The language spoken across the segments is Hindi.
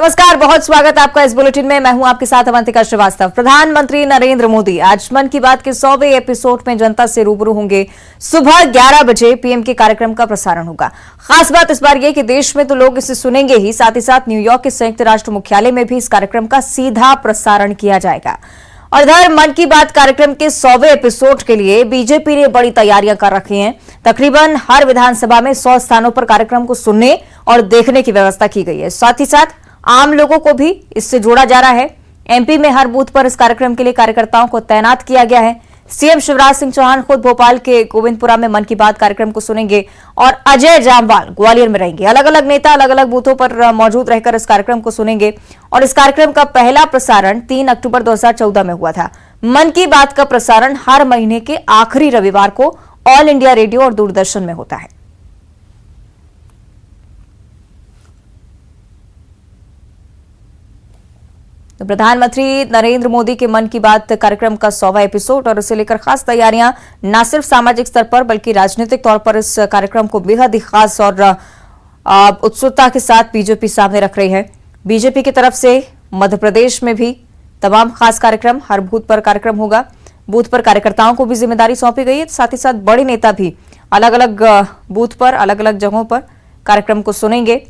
नमस्कार, बहुत स्वागत आपका इस बुलेटिन में। मैं हूं आपके साथ अवंतिका श्रीवास्तव। प्रधानमंत्री नरेंद्र मोदी आज मन की बात के 100वें एपिसोड में जनता से रूबरू होंगे। सुबह 11 बजे पीएम के कार्यक्रम का प्रसारण होगा। खास बात इस बार यह कि देश में तो लोग इसे सुनेंगे ही, साथ ही साथ न्यूयॉर्क के संयुक्त राष्ट्र मुख्यालय में भी इस कार्यक्रम का सीधा प्रसारण किया जाएगा। और इधर मन की बात कार्यक्रम के 100वें एपिसोड के लिए बीजेपी ने बड़ी तैयारियां कर रखी हैं। तकरीबन हर विधानसभा में 100 स्थानों पर कार्यक्रम को सुनने और देखने की व्यवस्था की गई है। साथ ही साथ आम लोगों को भी इससे जोड़ा जा रहा है। एमपी में हर बूथ पर इस कार्यक्रम के लिए कार्यकर्ताओं को तैनात किया गया है। सीएम शिवराज सिंह चौहान खुद भोपाल के गोविंदपुरा में मन की बात कार्यक्रम को सुनेंगे और अजय जामवाल ग्वालियर में रहेंगे। अलग अलग नेता अलग अलग बूथों पर मौजूद रहकर इस कार्यक्रम को सुनेंगे। और इस कार्यक्रम का पहला प्रसारण 3 अक्टूबर 2014 में हुआ था। मन की बात का प्रसारण हर महीने के आखिरी रविवार को ऑल इंडिया रेडियो और दूरदर्शन में होता है। तो प्रधानमंत्री नरेंद्र मोदी के मन की बात कार्यक्रम का 100वां एपिसोड और इसे लेकर खास तैयारियां न सिर्फ सामाजिक स्तर पर बल्कि राजनीतिक तौर पर इस कार्यक्रम को बेहद ही खास और उत्सुकता के साथ बीजेपी सामने रख रही है। बीजेपी की तरफ से मध्य प्रदेश में भी तमाम खास कार्यक्रम, हर बूथ पर कार्यक्रम होगा। बूथ पर कार्यकर्ताओं को भी जिम्मेदारी सौंपी गई है। साथ ही साथ बड़े नेता भी अलग अलग बूथ पर अलग अलग जगहों पर कार्यक्रम को सुनेंगे।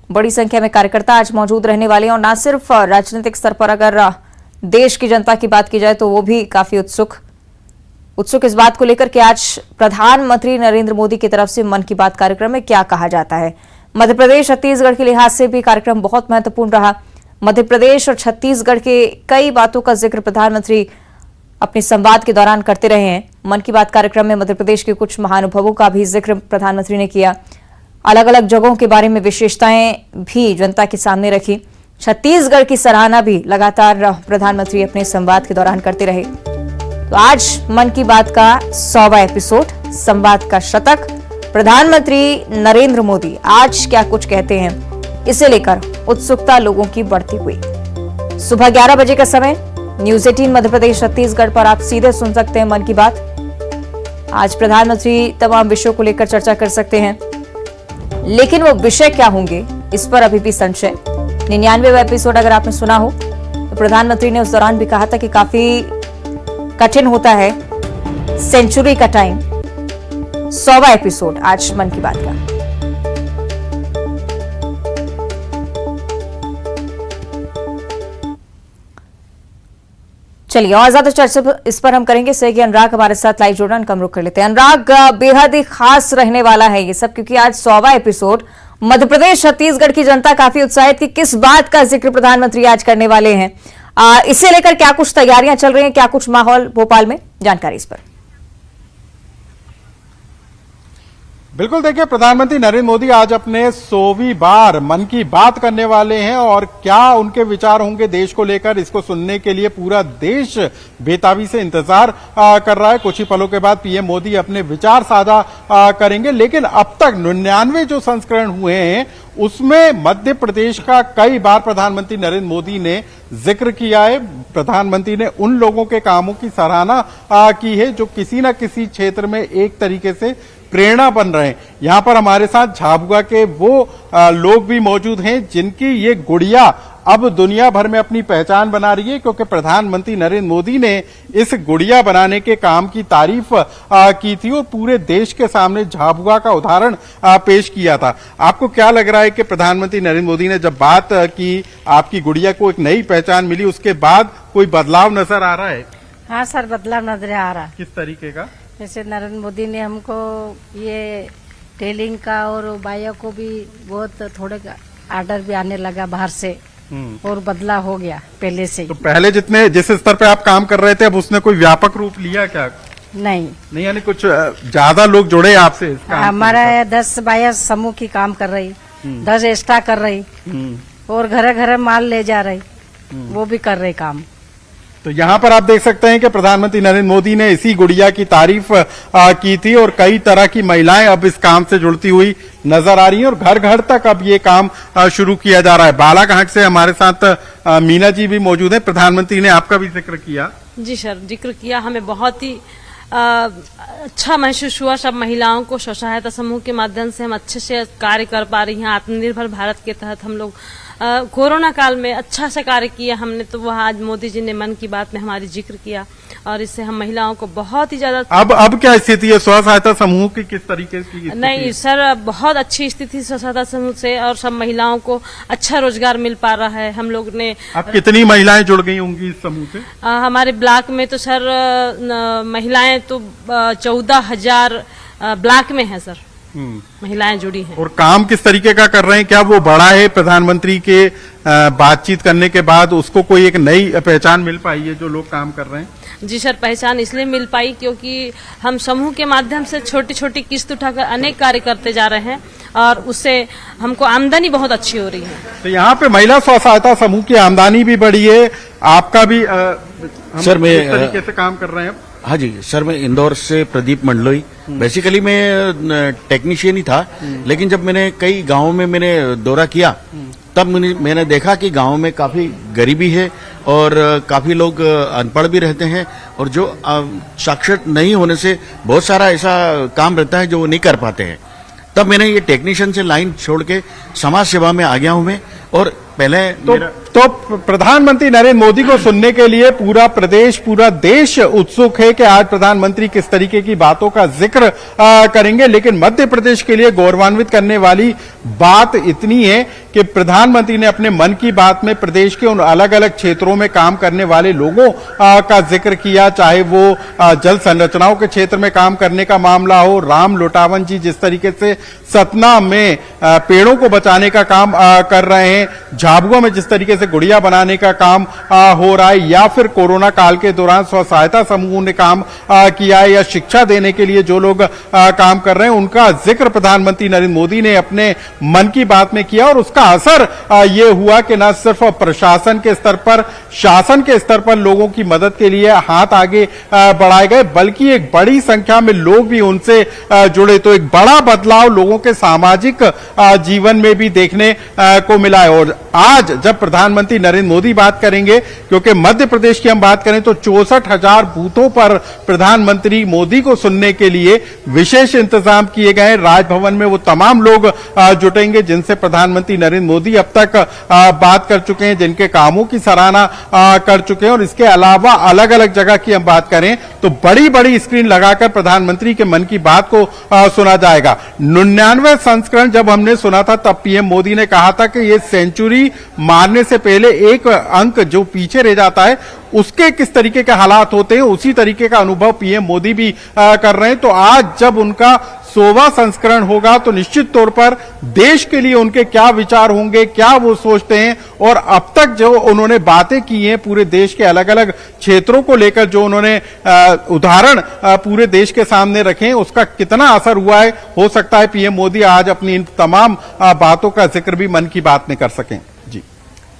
बड़ी संख्या में कार्यकर्ता आज मौजूद रहने वाले हैं और न सिर्फ राजनीतिक स्तर पर, अगर देश की जनता की बात की जाए तो वो भी काफी उत्सुक इस बात को लेकर कि आज प्रधानमंत्री नरेंद्र मोदी की तरफ से मन की बात कार्यक्रम में क्या कहा जाता है। मध्य प्रदेश छत्तीसगढ़ के लिहाज से भी कार्यक्रम बहुत महत्वपूर्ण रहा। मध्य प्रदेश और छत्तीसगढ़ के कई बातों का जिक्र प्रधानमंत्री अपने संवाद के दौरान करते रहे हैं। मन की बात कार्यक्रम में मध्य प्रदेश के कुछ महानुभवों का भी जिक्र प्रधानमंत्री ने किया। अलग अलग जगहों के बारे में विशेषताएं भी जनता के सामने रखी। छत्तीसगढ़ की सराहना भी लगातार प्रधानमंत्री अपने संवाद के दौरान करते रहे। तो आज मन की बात का 100वां एपिसोड, संवाद का शतक, प्रधानमंत्री नरेंद्र मोदी आज क्या कुछ कहते हैं, इसे लेकर उत्सुकता लोगों की बढ़ती हुई। सुबह 11 बजे का समय, न्यूज 18 मध्य प्रदेश छत्तीसगढ़ पर आप सीधे सुन सकते हैं मन की बात। आज प्रधानमंत्री तमाम विषयों को लेकर चर्चा कर सकते हैं, लेकिन वो विषय क्या होंगे इस पर अभी भी संशय। 99वां एपिसोड अगर आपने सुना हो तो प्रधानमंत्री ने उस दौरान भी कहा था कि काफी कठिन होता है सेंचुरी का टाइम। 100वां एपिसोड आज मन की बात का। चलिए और ज्यादा चर्चा इस पर हम करेंगे। सहयोगी अनुराग हमारे साथ लाइव जुड़ना, उनका रुख कर लेते हैं। अनुराग, बेहद ही खास रहने वाला है ये सब, क्योंकि आज 100वां एपिसोड, मध्य प्रदेश छत्तीसगढ़ की जनता काफी उत्साहित कि किस बात का जिक्र प्रधानमंत्री आज करने वाले हैं। इसे लेकर क्या कुछ तैयारियां चल रही हैं, क्या कुछ माहौल भोपाल में, जानकारी इस पर। बिल्कुल, देखिए, प्रधानमंत्री नरेंद्र मोदी आज अपने 100वीं बार मन की बात करने वाले हैं और क्या उनके विचार होंगे देश को लेकर, इसको सुनने के लिए पूरा देश बेताबी से इंतजार कर रहा है। कुछ ही पलों के बाद पीएम मोदी अपने विचार साझा करेंगे। लेकिन अब तक 99 जो संस्करण हुए हैं उसमें मध्य प्रदेश का कई बार प्रधानमंत्री नरेंद्र मोदी ने जिक्र किया है। प्रधानमंत्री ने उन लोगों के कामों की सराहना की है जो किसी न किसी क्षेत्र में एक तरीके से प्रेरणा बन रहे हैं। यहां पर हमारे साथ झाबुआ के वो लोग भी मौजूद हैं जिनकी ये गुड़िया अब दुनिया भर में अपनी पहचान बना रही है, क्योंकि प्रधानमंत्री नरेंद्र मोदी ने इस गुड़िया बनाने के काम की तारीफ की थी और पूरे देश के सामने झाबुआ का उदाहरण पेश किया था। आपको क्या लग रहा है कि प्रधानमंत्री नरेंद्र मोदी ने जब बात की, आपकी गुड़िया को एक नई पहचान मिली, उसके बाद कोई बदलाव नजर आ रहा है? हाँ सर, बदलाव नजर आ रहा है। किस तरीके का? जैसे नरेंद्र मोदी ने हमको ये टेलिंग का और बायो को भी बहुत थोड़े आर्डर भी आने लगा बाहर से और बदलाव हो गया पहले से। तो पहले जिस स्तर पे आप काम कर रहे थे, अब उसने कोई व्यापक रूप लिया क्या? नहीं, यानी कुछ ज्यादा लोग जुड़े आपसे? हमारा 10 बायो समूह की काम कर रही, 10 एक्स्ट्रा कर रही और घर घर माल ले जा रही, वो भी कर रहे काम। तो यहाँ पर आप देख सकते हैं कि प्रधानमंत्री नरेंद्र मोदी ने इसी गुड़िया की तारीफ की थी और कई तरह की महिलाएं अब इस काम से जुड़ती हुई नजर आ रही हैं और घर घर तक अब ये काम शुरू किया जा रहा है। बालाघाट से हमारे साथ मीना जी भी मौजूद है। प्रधानमंत्री ने आपका भी जिक्र किया। जी सर, जिक्र किया। हमें बहुत ही अच्छा महसूस हुआ। सब महिलाओं को स्व सहायता समूह के माध्यम से हम अच्छे से कार्य कर पा रही हैं। आत्मनिर्भर भारत के तहत हम लोग कोरोना काल में अच्छा सा कार्य किया हमने, तो वह आज मोदी जी ने मन की बात में हमारी जिक्र किया और इससे हम महिलाओं को बहुत ही ज्यादा। अब क्या स्थिति है स्व सहायता समूह की, किस तरीके की स्थिति नहीं है? सर, बहुत अच्छी स्थिति स्व सहायता समूह से और सब महिलाओं को अच्छा रोजगार मिल पा रहा है। हम लोग ने अब कितनी महिलाएं जुड़ गई होंगी इस समूह से? हमारे ब्लॉक में तो सर महिलाएं तो 14,000 ब्लॉक में है सर, महिलाएं जुड़ी हैं। और काम किस तरीके का कर रहे हैं? क्या वो बड़ा है प्रधानमंत्री के बातचीत करने के बाद उसको कोई एक नई पहचान मिल पाई है जो लोग काम कर रहे हैं? जी सर, पहचान इसलिए मिल पाई क्योंकि हम समूह के माध्यम से छोटी छोटी किस्त उठाकर अनेक कार्य करते जा रहे हैं और उससे हमको आमदनी बहुत अच्छी हो रही है। तो यहाँ पे महिला स्व सहायता समूह की आमदनी भी बढ़ी है, आपका भी सर मैं किस तरीके से काम कर रहे हैं? हाँ जी सर, मैं इंदौर से प्रदीप मंडलोई। बेसिकली मैं टेक्नीशियन ही था, लेकिन जब मैंने कई गांवों में मैंने दौरा किया तब मैंने देखा कि गांव में काफी गरीबी है और काफी लोग अनपढ़ भी रहते हैं और जो साक्षर नहीं होने से बहुत सारा ऐसा काम रहता है जो वो नहीं कर पाते हैं। तब मैंने ये टेक्नीशियन से लाइन छोड़ के समाज सेवा में आ गया हूं मैं। और पहले तो प्रधानमंत्री नरेंद्र मोदी को सुनने के लिए पूरा प्रदेश, पूरा देश उत्सुक है कि आज प्रधानमंत्री किस तरीके की बातों का जिक्र करेंगे। लेकिन मध्य प्रदेश के लिए गौरवान्वित करने वाली बात इतनी है कि प्रधानमंत्री ने अपने मन की बात में प्रदेश के उन अलग अलग क्षेत्रों में काम करने वाले लोगों का जिक्र किया, चाहे वो जल संरचनाओं के क्षेत्र में काम करने का मामला हो, राम लोटावन जी जिस तरीके से सतना में पेड़ों को बचाने का काम कर रहे हैं, झाबुआ में जिस तरीके से गुड़िया बनाने का काम हो रहा है, या फिर कोरोना काल के दौरान स्व सहायता समूह ने काम किया है, या शिक्षा देने के लिए जो लोग काम कर रहे हैं, उनका जिक्र प्रधानमंत्री नरेंद्र मोदी ने अपने मन की बात में किया। और उसका असर ये हुआ कि न सिर्फ प्रशासन के स्तर पर, शासन के स्तर पर लोगों की मदद के लिए हाथ आगे बढ़ाए गए, बल्कि एक बड़ी संख्या में लोग भी उनसे जुड़े। तो एक बड़ा बदलाव लोगों के सामाजिक जीवन में भी देखने को मिला है। और आज जब प्रधानमंत्री नरेंद्र मोदी बात करेंगे, क्योंकि मध्य प्रदेश की हम बात करें तो 64,000 बूथों पर प्रधानमंत्री मोदी को सुनने के लिए विशेष इंतजाम किए गए। राजभवन में वो तमाम लोग जुटेंगे जिनसे प्रधानमंत्री नरेंद्र मोदी अब तक बात कर चुके हैं, जिनके कामों की सराहना कर चुके हैं। और इसके अलावा अलग अलग जगह की हम बात करें तो बड़ी बड़ी स्क्रीन लगाकर प्रधानमंत्री के मन की बात को सुना जाएगा। 99 संस्करण जब हमने सुना था तब पीएम मोदी ने कहा था कि ये सेंचुरी मारने से पहले एक अंक जो पीछे रह जाता है उसके किस तरीके के हालात होते हैं, उसी तरीके का अनुभव पीएम मोदी भी कर रहे हैं। तो आज जब उनका 100वां संस्करण होगा तो निश्चित तौर पर देश के लिए उनके क्या विचार होंगे, क्या वो सोचते हैं, और अब तक जो उन्होंने बातें की हैं पूरे देश के अलग अलग क्षेत्रों को लेकर, जो उन्होंने उदाहरण पूरे देश के सामने रखे हैं, उसका कितना असर हुआ है। हो सकता है पीएम मोदी आज अपनी इन तमाम बातों का जिक्र भी मन की बात में कर सकें। जी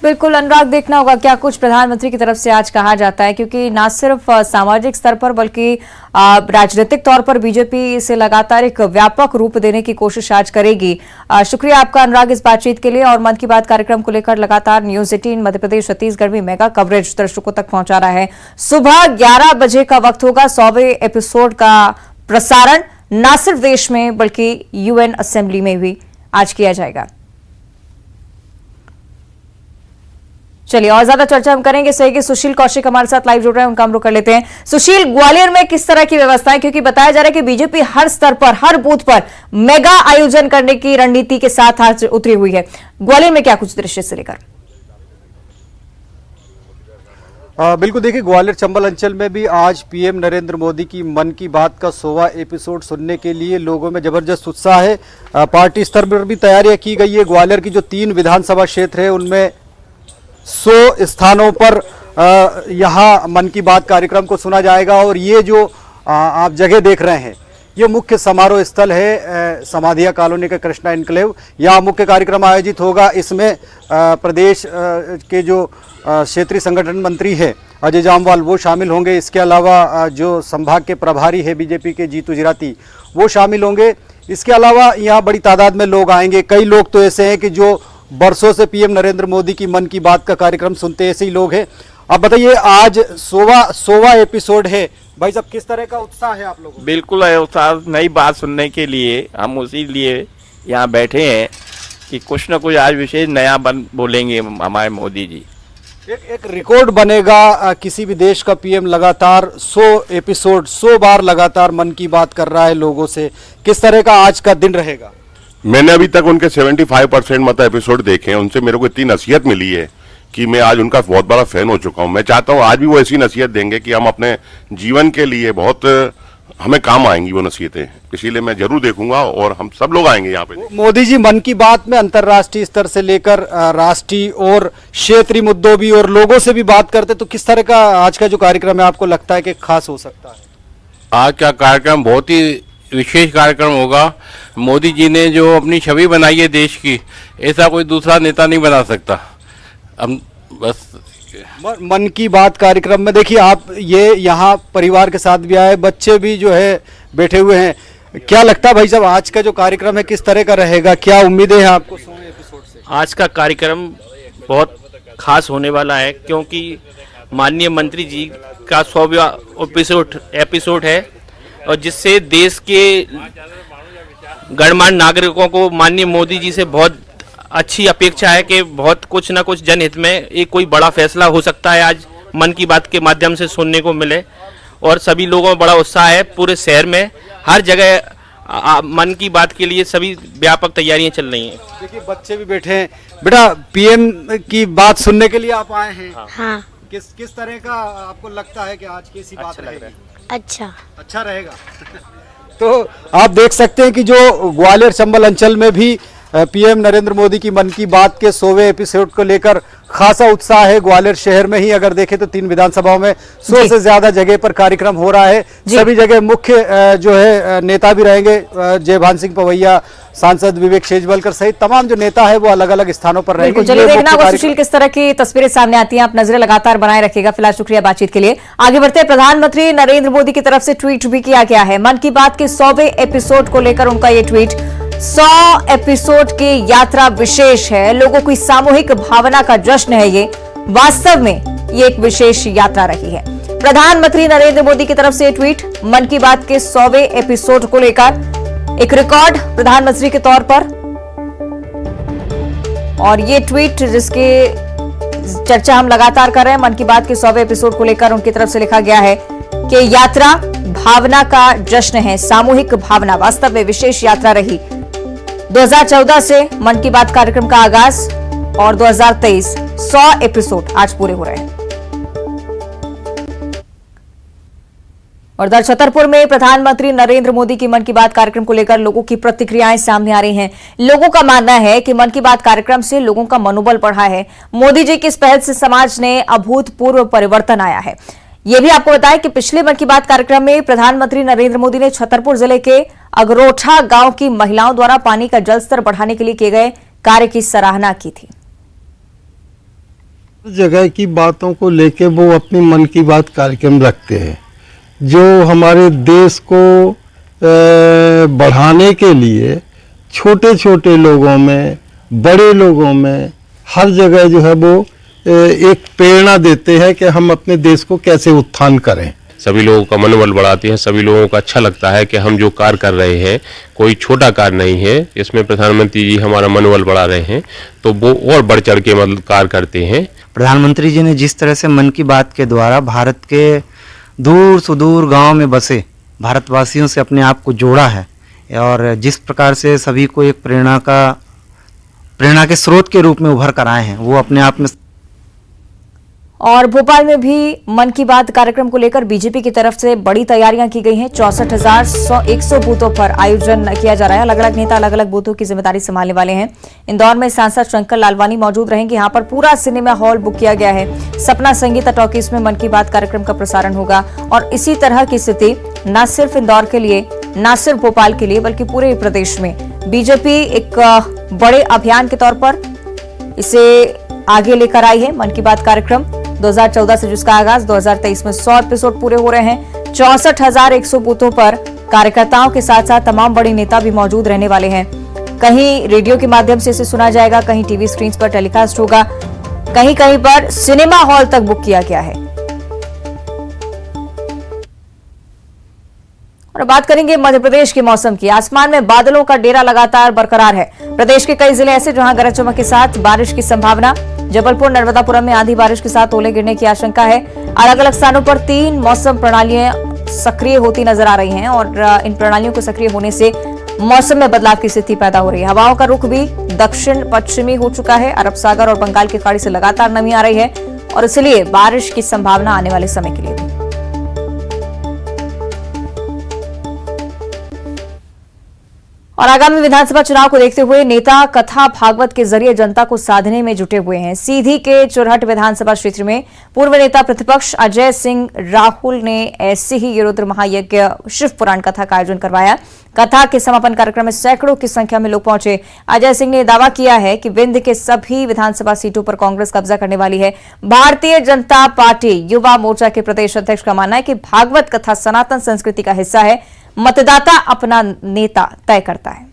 बिल्कुल अनुराग, देखना होगा क्या कुछ प्रधानमंत्री की तरफ से आज कहा जाता है, क्योंकि न सिर्फ सामाजिक स्तर पर बल्कि राजनीतिक तौर पर बीजेपी इसे लगातार एक व्यापक रूप देने की कोशिश आज करेगी। शुक्रिया आपका अनुराग इस बातचीत के लिए। और मन की बात कार्यक्रम को लेकर लगातार न्यूज 18 मध्य प्रदेश छत्तीसगढ़ में मेगा कवरेज दर्शकों तक पहुंचा रहा है। सुबह 11 बजे का वक्त होगा 100वें एपिसोड का प्रसारण, न सिर्फ देश में बल्कि यूएन असेंबली में भी आज किया जाएगा। चलिए और ज्यादा चर्चा हम करेंगे। सहयोगी सुशील कौशिक हमारे साथ लाइव जुड़ रहे हैं, उनका हम रुख कर लेते हैं। सुशील, ग्वालियर में किस तरह की व्यवस्था है, क्योंकि बताया जा रहा है कि बीजेपी हर स्तर पर, हर बूथ पर मेगा आयोजन करने की रणनीति के साथ आज उतरी हुई है। ग्वालियर में क्या कुछ दृश्य से लेकर? बिल्कुल, देखिए ग्वालियर चंबल अंचल में भी आज पीएम नरेंद्र मोदी की मन की बात का 100वां एपिसोड सुनने के लिए लोगों में जबरदस्त उत्साह है। पार्टी स्तर पर भी तैयारियां की गई है। ग्वालियर की जो 3 विधानसभा क्षेत्र है उनमें 100 स्थानों पर यहाँ मन की बात कार्यक्रम को सुना जाएगा। और ये जो आप जगह देख रहे हैं ये मुख्य समारोह स्थल है समाधिया कॉलोनी का कृष्णा एन्क्लेव। यहाँ मुख्य कार्यक्रम आयोजित होगा। इसमें प्रदेश के जो क्षेत्रीय संगठन मंत्री है अजय जामवाल वो शामिल होंगे। इसके अलावा जो संभाग के प्रभारी है बीजेपी के जीतू जिराती वो शामिल होंगे। इसके अलावा यहाँ बड़ी तादाद में लोग आएंगे। कई लोग तो ऐसे हैं कि जो बरसों से पीएम नरेंद्र मोदी की मन की बात का कार्यक्रम सुनते ऐसे ही लोग हैं। अब बताइए, आज 100वां एपिसोड है, भाई साहब किस तरह का उत्साह है आप लोगों को? बिल्कुल है उत्साह, नई बात सुनने के लिए हम उसी लिए यहाँ बैठे हैं। कि कुछ न कुछ आज विशेष नया बोलेंगे हमारे मोदी जी। एक रिकॉर्ड बनेगा, किसी भी देश का पीएम लगातार 100 बार लगातार मन की बात कर रहा है लोगों से। किस तरह का आज का दिन रहेगा? मैंने अभी तक उनके 75% मतलब एपिसोड देखे हैं। उनसे मेरे को इतनी नसीहत मिली है कि मैं आज उनका बहुत बड़ा फैन हो चुका हूं। मैं चाहता हूं आज भी वो ऐसी नसीहत देंगे कि हम अपने जीवन के लिए बहुत हमें काम आएंगी वो नसीहतें, इसीलिए मैं जरूर देखूंगा और हम सब लोग आएंगे यहाँ पे। मोदी जी मन की बात में अंतर्राष्ट्रीय स्तर से लेकर राष्ट्रीय और क्षेत्रीय मुद्दों भी और लोगों से भी बात करते, तो किस तरह का आज का जो कार्यक्रम है आपको लगता है कि खास हो सकता है? आज का कार्यक्रम बहुत ही विशेष कार्यक्रम होगा। मोदी जी ने जो अपनी छवि बनाई है देश की, ऐसा कोई दूसरा नेता नहीं बना सकता। हम बस मन की बात कार्यक्रम में देखिए आप ये यहाँ परिवार के साथ भी आए, बच्चे भी जो है बैठे हुए हैं। क्या लगता है भाई साहब आज का जो कार्यक्रम है किस तरह का रहेगा, क्या उम्मीदें हैं आपको 100 एपिसोड से? आज का कार्यक्रम बहुत खास होने वाला है, क्योंकि माननीय मंत्री जी का 100वां एपिसोड है और जिससे देश के गणमान्य नागरिकों को माननीय मोदी जी से बहुत अच्छी अपेक्षा है कि बहुत कुछ ना कुछ जनहित में एक कोई बड़ा फैसला हो सकता है आज मन की बात के माध्यम से सुनने को मिले। और सभी लोगों में बड़ा उत्साह है, पूरे शहर में हर जगह मन की बात के लिए सभी व्यापक तैयारियां चल रही हैं। देखिए बच्चे भी बैठे हैं। बेटा पीएम की बात सुनने के लिए आप आए हैं? हाँ। किस तरह का आपको लगता है कि आज कैसी बात रहेगी? अच्छा रहेगा। तो आप देख सकते हैं कि जो ग्वालियर चंबल अंचल में भी पीएम नरेंद्र मोदी की मन की बात के 100वें एपिसोड को लेकर खासा उत्साह है। ग्वालियर शहर में ही अगर देखें तो 3 विधानसभाओं में 100 से ज्यादा जगह पर कार्यक्रम हो रहा है। सभी जगह मुख्य जो है नेता भी रहेंगे, जयभान सिंह पवैया, सांसद विवेक शेजवलकर सहित तमाम जो नेता है वो अलग अलग स्थानों पर रहेंगे। चलिए देखना होगा सुशील किस तरह की तस्वीरें सामने आती हैं। आप नजरें लगातार बनाए रखिएगा। फिलहाल शुक्रिया बातचीत के लिए। आगे बढ़ते हैं। प्रधानमंत्री नरेंद्र मोदी की तरफ से ट्वीट भी किया गया है। मन की बात के 100वें एपिसोड को लेकर उनका ये ट्वीट, 100 एपिसोड की यात्रा विशेष है, लोगों की सामूहिक भावना का जश्न है। ये वास्तव में ये एक विशेष यात्रा रही है। प्रधानमंत्री नरेंद्र मोदी की तरफ से ट्वीट, मन की बात के 100वें एपिसोड को लेकर एक रिकॉर्ड प्रधानमंत्री के तौर पर। और ये ट्वीट जिसके चर्चा हम लगातार कर रहे हैं, मन की बात के 100वें एपिसोड को लेकर उनकी तरफ से लिखा गया है कि यात्रा भावना का जश्न है, सामूहिक भावना, वास्तव में विशेष यात्रा रही। 2014 से मन की बात कार्यक्रम का आगाज और 2023 100 एपिसोड आज पूरे हो रहे हैं। और दर छतरपुर में प्रधानमंत्री नरेंद्र मोदी की मन की बात कार्यक्रम को लेकर लोगों की प्रतिक्रियाएं सामने आ रही हैं। लोगों का मानना है कि मन की बात कार्यक्रम से लोगों का मनोबल बढ़ा है। मोदी जी की इस पहल से समाज में अभूतपूर्व परिवर्तन आया है। ये भी आपको बताएं कि पिछले मन की बात कार्यक्रम में प्रधानमंत्री नरेंद्र मोदी ने छतरपुर जिले के अगरोठा गांव की महिलाओं द्वारा पानी का जलस्तर बढ़ाने के लिए किए गए कार्य की सराहना की थी। जगह की बातों को लेके वो अपनी मन की बात कार्यक्रम रखते हैं, जो हमारे देश को बढ़ाने के लिए छोटे छोटे लोगों में, बड़े लोगों में, हर जगह जो है वो एक प्रेरणा देते हैं कि हम अपने देश को कैसे उत्थान करें। सभी लोगों का मनोबल बढ़ाते हैं। सभी लोगों को अच्छा लगता है कि हम जो कार्य कर रहे हैं कोई छोटा कार्य नहीं है, इसमें प्रधानमंत्री जी हमारा मनोबल बढ़ा रहे हैं, तो वो और बढ़ चढ़ के मतलब कार्य करते हैं। प्रधानमंत्री जी ने जिस तरह से मन की बात के द्वारा भारत के दूर सुदूर गांव में बसे भारतवासियों से अपने आप को जोड़ा है, और जिस प्रकार से सभी को एक प्रेरणा के स्रोत के रूप में उभर कर आए हैं, वो अपने आप में। और भोपाल में भी मन की बात कार्यक्रम को लेकर बीजेपी की तरफ से बड़ी तैयारियां की गई हैं। 64,100 बूथों पर आयोजन किया जा रहा है। अलग अलग नेता अलग अलग बूथों की जिम्मेदारी संभालने वाले हैं। इंदौर में सांसद शंकर लालवानी मौजूद रहेंगे। यहां पर पूरा सिनेमा हॉल बुक किया गया है। सपना संगीता टॉकीज में मन की बात कार्यक्रम का प्रसारण होगा। और इसी तरह की स्थिति न सिर्फ इंदौर के लिए, न सिर्फ भोपाल के लिए, बल्कि पूरे प्रदेश में बीजेपी एक बड़े अभियान के तौर पर इसे आगे लेकर आई है। मन की बात कार्यक्रम 2014 से जिसका आगाज 2023 में 100 एपिसोड पूरे हो रहे हैं। 64,100 बूथों पर कार्यकर्ताओं के साथ साथ तमाम बड़े नेता भी मौजूद रहने वाले हैं। कहीं रेडियो के माध्यम से इसे सुना जाएगा, कहीं टीवी स्क्रीन पर टेलीकास्ट होगा, कहीं कहीं पर सिनेमा हॉल तक बुक किया गया है। और बात करेंगे मध्य प्रदेश के मौसम की। आसमान में बादलों का डेरा लगातार बरकरार है। प्रदेश के कई जिले ऐसे जहां गरज चमक के साथ बारिश की संभावना। जबलपुर नर्मदापुरम में आंधी बारिश के साथ ओले गिरने की आशंका है। अलग अलग स्थानों पर 3 मौसम प्रणालियां सक्रिय होती नजर आ रही हैं और इन प्रणालियों को सक्रिय होने से मौसम में बदलाव की स्थिति पैदा हो रही है। हवाओं का रुख भी दक्षिण पश्चिमी हो चुका है। अरब सागर और बंगाल की खाड़ी से लगातार नमी आ रही है और इसलिए बारिश की संभावना आने वाले समय के लिए भी। और आगामी विधानसभा चुनाव को देखते हुए नेता कथा भागवत के जरिए जनता को साधने में जुटे हुए हैं। सीधी के चुरहट विधानसभा क्षेत्र में पूर्व नेता प्रतिपक्ष अजय सिंह राहुल ने ऐसे ही ये रुद्र महायज्ञ शिव पुराण कथा का आयोजन करवाया। कथा के समापन कार्यक्रम में सैकड़ों की संख्या में लोग पहुंचे। अजय सिंह ने दावा किया है कि विंध्य के सभी विधानसभा सीटों पर कांग्रेस कब्जा करने वाली है। भारतीय जनता पार्टी युवा मोर्चा के प्रदेश अध्यक्ष का मानना है कि भागवत कथा सनातन संस्कृति का हिस्सा है। मतदाता अपना नेता तय करता है।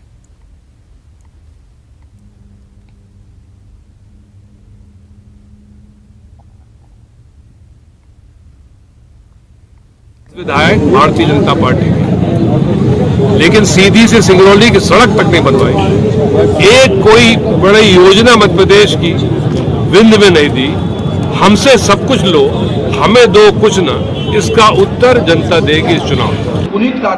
विधायक भारतीय जनता पार्टी की, लेकिन सीधी से सिंगरौली की सड़क तक नहीं बनवाई। एक कोई बड़ी योजना मध्य प्रदेश की विंध्य में नहीं दी। हमसे सब कुछ लो, हमें दो कुछ न, इसका उत्तर जनता देगी इस चुनाव में।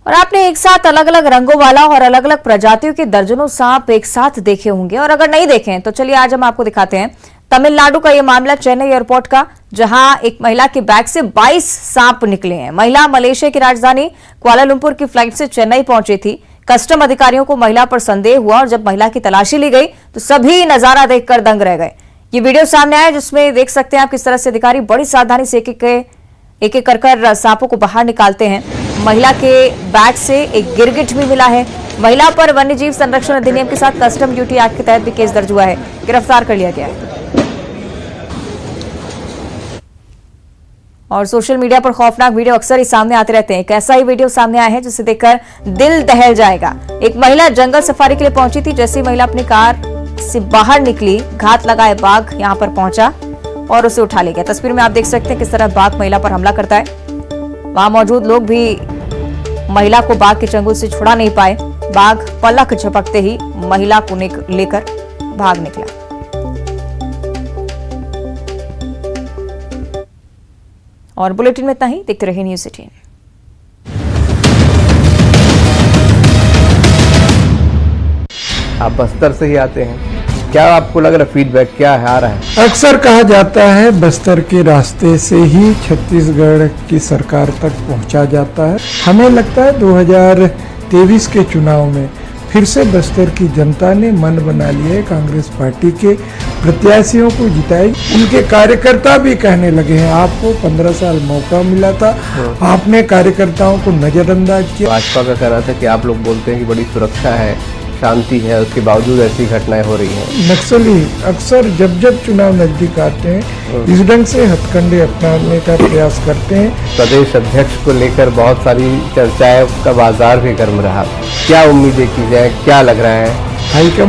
और आपने एक साथ अलग अलग रंगों वाला और अलग अलग प्रजातियों के दर्जनों सांप एक साथ देखे होंगे और अगर नहीं देखे तो चलिए आज हम आपको दिखाते हैं तमिलनाडु का यह मामला चेन्नई एयरपोर्ट का, जहां एक महिला के बैग से 22 सांप निकले हैं। महिला मलेशिया की राजधानी कुआलालंपुर की फ्लाइट से चेन्नई पहुंची थी। कस्टम अधिकारियों को महिला पर संदेह हुआ और जब महिला की तलाशी ली गई तो सभी नजारा देखकर दंग रह गए। ये वीडियो सामने आया जिसमें देख सकते हैं आप किस तरह से अधिकारी बड़ी सावधानी से एक एक कर सांपों को बाहर निकालते हैं। महिला के बैग से एक गिरगिट भी मिला है। महिला पर वन्यजीव संरक्षण अधिनियम के साथ कस्टम ड्यूटी एक्ट के तहत भी केस दर्ज हुआ है। गिरफ्तार कर लिया गया है। और सोशल मीडिया पर खौफनाक वीडियो अक्सर ही सामने आते रहते हैं। एक ऐसा ही वीडियो सामने आया है जिसे देखकर दिल दहल जाएगा। एक महिला जंगल सफारी के लिए पहुंची थी। जैसे महिला अपनी कार से बाहर निकली, घात लगाए बाघ यहां पर पहुंचा और उसे उठा ले गया। तस्वीर में आप देख सकते हैं किस तरह बाघ महिला पर हमला करता है। वहां मौजूद लोग भी महिला को बाघ के चंगुल से छुड़ा नहीं पाए। बाघ पलक झपकते ही महिला को लेकर भाग निकला। और बुलेटिन में इतना ही। देखते रहिए न्यूज़ 18। आप बस्तर से ही आते हैं, क्या आपको लग रहा है फीडबैक क्या है आ रहा है? अक्सर कहा जाता है बस्तर के रास्ते से ही छत्तीसगढ़ की सरकार तक पहुंचा जाता है। हमें लगता है 2023 के चुनाव में फिर से बस्तर की जनता ने मन बना लिया है कांग्रेस पार्टी के प्रत्याशियों को जिताएगी। उनके कार्यकर्ता भी कहने लगे हैं आपको 15 साल मौका मिला था, आपने कार्यकर्ताओं को नजरअंदाज किया। भाजपा का कहना था कि आप लोग बोलते हैं कि बड़ी सुरक्षा है, शांति है, उसके बावजूद ऐसी घटनाएं हो रही हैं। नक्सली अक्सर जब चुनाव नजदीक आते हैं इस ढंग से हथकंडे अपनाने का प्रयास करते हैं। प्रदेश अध्यक्ष को लेकर बहुत सारी चर्चाएं, उसका बाजार भी गर्म रहा। क्या उम्मीदें की जाए, क्या लग रहा है? हाईकमान